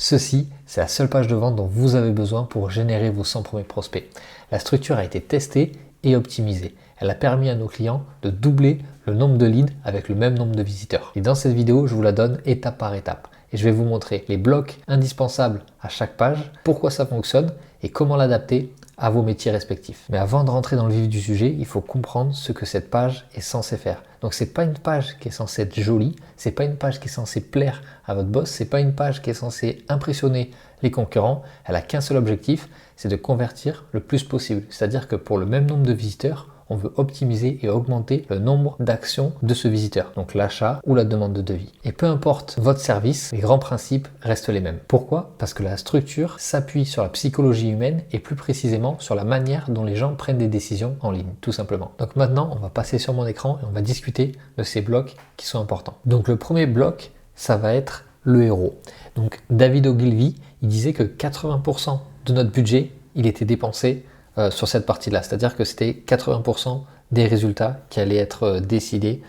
Ceci, c'est la seule page de vente dont vous avez besoin pour générer vos 100 premiers prospects. La structure a été testée et optimisée. Elle a permis à nos clients de doubler le nombre de leads avec le même nombre de visiteurs. Et dans cette vidéo, je vous la donne étape par étape. Et je vais vous montrer les blocs indispensables à chaque page, pourquoi ça fonctionne et comment l'adapter à vos métiers respectifs. Mais avant de rentrer dans le vif du sujet, il faut comprendre ce que cette page est censée faire. Donc c'est pas une page qui est censée être jolie, c'est pas une page qui est censée plaire à votre boss, c'est pas une page qui est censée impressionner les concurrents. Elle a qu'un seul objectif, c'est de convertir le plus possible. C'est-à-dire que pour le même nombre de visiteurs, on veut optimiser et augmenter le nombre d'actions de ce visiteur, donc l'achat ou la demande de devis. Et peu importe votre service, les grands principes restent les mêmes. Pourquoi? Parce que la structure s'appuie sur la psychologie humaine et plus précisément sur la manière dont les gens prennent des décisions en ligne, tout simplement. Donc maintenant, on va passer sur mon écran et on va discuter de ces blocs qui sont importants. Donc le premier bloc, ça va être le héros. Donc David Ogilvy, il disait que 80% de notre budget, il était dépensé sur cette partie-là, c'est-à-dire que c'était 80% des résultats qui allaient être décidés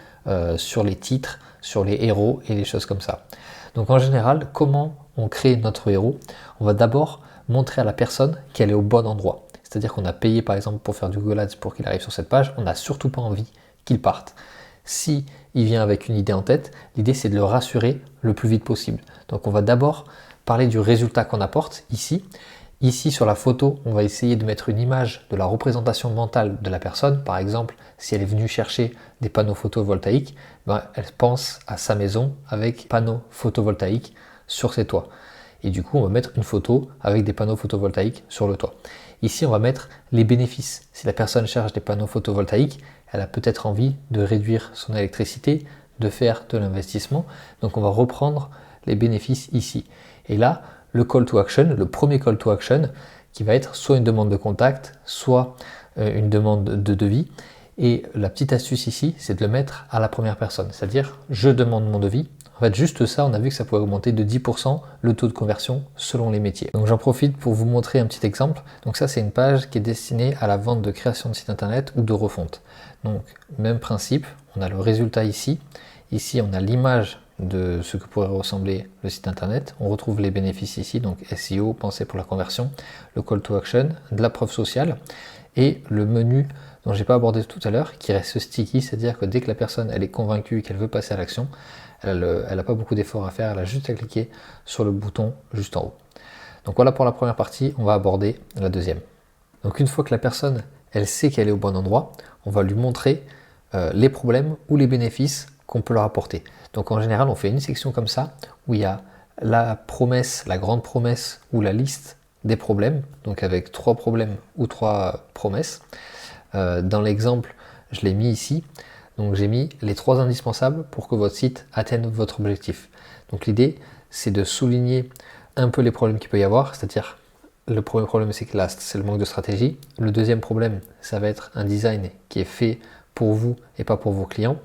sur les titres, sur les héros et les choses comme ça. Donc en général, comment on crée notre héros? On va d'abord montrer à la personne qu'elle est au bon endroit. C'est-à-dire qu'on a payé par exemple pour faire du Google Ads pour qu'il arrive sur cette page, on n'a surtout pas envie qu'il parte. Si il vient avec une idée en tête, l'idée c'est de le rassurer le plus vite possible. Donc on va d'abord parler du résultat qu'on apporte ici. Ici, sur la photo, on va essayer de mettre une image de la représentation mentale de la personne. Par exemple, si elle est venue chercher des panneaux photovoltaïques, elle pense à sa maison avec panneaux photovoltaïques sur ses toits. Et du coup, on va mettre une photo avec des panneaux photovoltaïques sur le toit. Ici, on va mettre les bénéfices. Si la personne cherche des panneaux photovoltaïques, elle a peut-être envie de réduire son électricité, de faire de l'investissement. Donc, on va reprendre les bénéfices ici. Et là, le call to action, le premier call to action, qui va être soit une demande de contact, soit une demande de devis. Et la petite astuce ici, c'est de le mettre à la première personne, c'est-à-dire je demande mon devis. En fait, juste ça, on a vu que ça pouvait augmenter de 10% le taux de conversion selon les métiers. Donc j'en profite pour vous montrer un petit exemple. Donc ça, c'est une page qui est destinée à la vente de création de site internet ou de refonte. Donc même principe, on a le résultat ici. Ici, on a l'image de ce que pourrait ressembler le site internet. On retrouve les bénéfices ici, donc SEO, pensée pour la conversion, le call to action, de la preuve sociale et le menu dont j'ai pas abordé tout à l'heure qui reste sticky, c'est-à-dire que dès que la personne elle est convaincue qu'elle veut passer à l'action, elle n'a pas beaucoup d'efforts à faire, elle a juste à cliquer sur le bouton juste en haut. Donc voilà pour la première partie, on va aborder la deuxième. Donc une fois que la personne elle sait qu'elle est au bon endroit, on va lui montrer les problèmes ou les bénéfices qu'on peut leur apporter. Donc en général, on fait une section comme ça, où il y a la promesse, la grande promesse, ou la liste des problèmes, donc avec 3 problèmes ou 3 promesses. Dans l'exemple, je l'ai mis ici, donc j'ai mis les 3 indispensables pour que votre site atteigne votre objectif. Donc l'idée, c'est de souligner un peu les problèmes qu'il peut y avoir, c'est-à-dire le premier problème, c'est que là, c'est le manque de stratégie. Le deuxième problème, ça va être un design qui est fait pour vous et pas pour vos clients.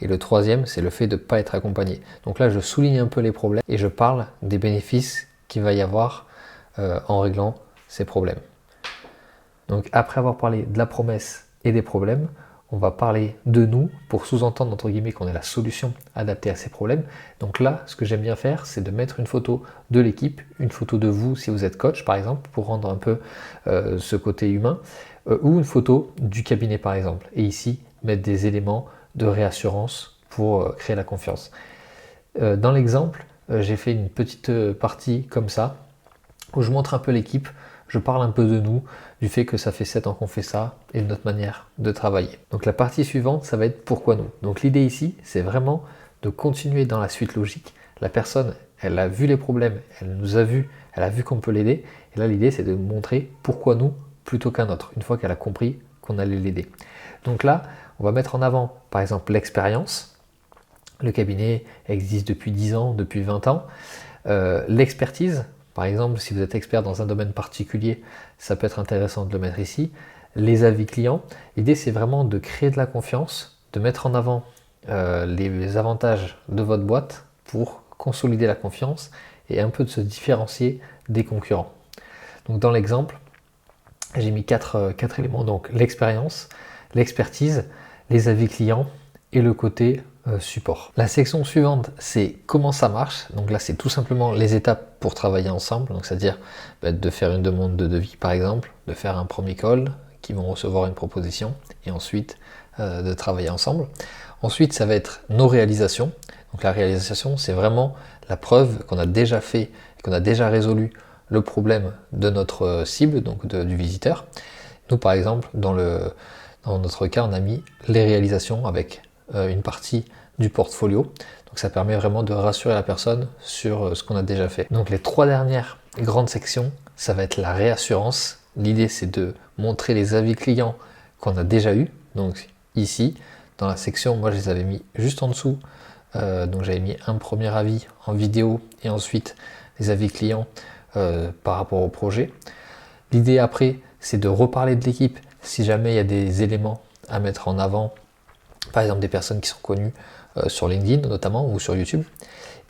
Et le troisième, c'est le fait de ne pas être accompagné. Donc là, je souligne un peu les problèmes et je parle des bénéfices qu'il va y avoir en réglant ces problèmes. Donc après avoir parlé de la promesse et des problèmes, on va parler de nous pour sous-entendre entre guillemets qu'on est la solution adaptée à ces problèmes. Donc là, ce que j'aime bien faire, c'est de mettre une photo de l'équipe, une photo de vous si vous êtes coach par exemple, pour rendre un peu ce côté humain, ou une photo du cabinet par exemple. Et ici, mettre des éléments de réassurance pour créer la confiance. Dans l'exemple, j'ai fait une petite partie comme ça, où je montre un peu l'équipe, je parle un peu de nous, du fait que ça fait 7 ans qu'on fait ça, et de notre manière de travailler. Donc la partie suivante, ça va être pourquoi nous. Donc l'idée ici, c'est vraiment de continuer dans la suite logique. La personne, elle a vu les problèmes, elle nous a vu, elle a vu qu'on peut l'aider, et là l'idée c'est de montrer pourquoi nous, plutôt qu'un autre, une fois qu'elle a compris qu'on allait l'aider. Donc là, on va mettre en avant, par exemple, l'expérience. Le cabinet existe depuis 10 ans, depuis 20 ans. L'expertise, par exemple, si vous êtes expert dans un domaine particulier, ça peut être intéressant de le mettre ici. Les avis clients. L'idée, c'est vraiment de créer de la confiance, de mettre en avant les avantages de votre boîte pour consolider la confiance et un peu de se différencier des concurrents. Donc dans l'exemple, j'ai mis 4 éléments. Donc l'expérience, l'expertise, les avis clients et le côté support. La section suivante, c'est comment ça marche. Donc là, c'est tout simplement les étapes pour travailler ensemble. Donc c'est-à-dire de faire une demande de devis par exemple, de faire un premier call, qui vont recevoir une proposition, et ensuite de travailler ensemble. Ensuite, ça va être nos réalisations. Donc la réalisation, c'est vraiment la preuve qu'on a déjà fait, qu'on a déjà résolu le problème de notre cible, donc du visiteur. Nous, par exemple, dans notre cas, on a mis les réalisations avec une partie du portfolio. Donc ça permet vraiment de rassurer la personne sur ce qu'on a déjà fait. Donc les 3 dernières grandes sections, ça va être la réassurance. L'idée, c'est de montrer les avis clients qu'on a déjà eu. Donc ici, dans la section, moi je les avais mis juste en dessous. Donc j'avais mis un premier avis en vidéo et ensuite les avis clients par rapport au projet. L'idée après, c'est de reparler de l'équipe si jamais il y a des éléments à mettre en avant, par exemple des personnes qui sont connues sur LinkedIn notamment ou sur YouTube.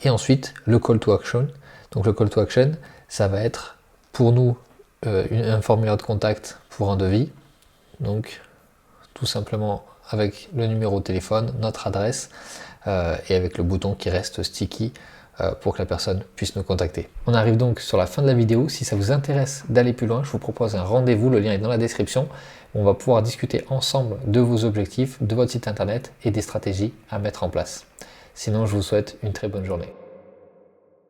Et ensuite, le call to action. Donc le call to action, ça va être pour nous un formulaire de contact pour un devis. Donc tout simplement avec le numéro de téléphone, notre adresse et avec le bouton qui reste sticky pour que la personne puisse nous contacter. On arrive donc sur la fin de la vidéo. Si ça vous intéresse d'aller plus loin, je vous propose un rendez-vous, le lien est dans la description. On va pouvoir discuter ensemble de vos objectifs, de votre site internet et des stratégies à mettre en place. Sinon, je vous souhaite une très bonne journée.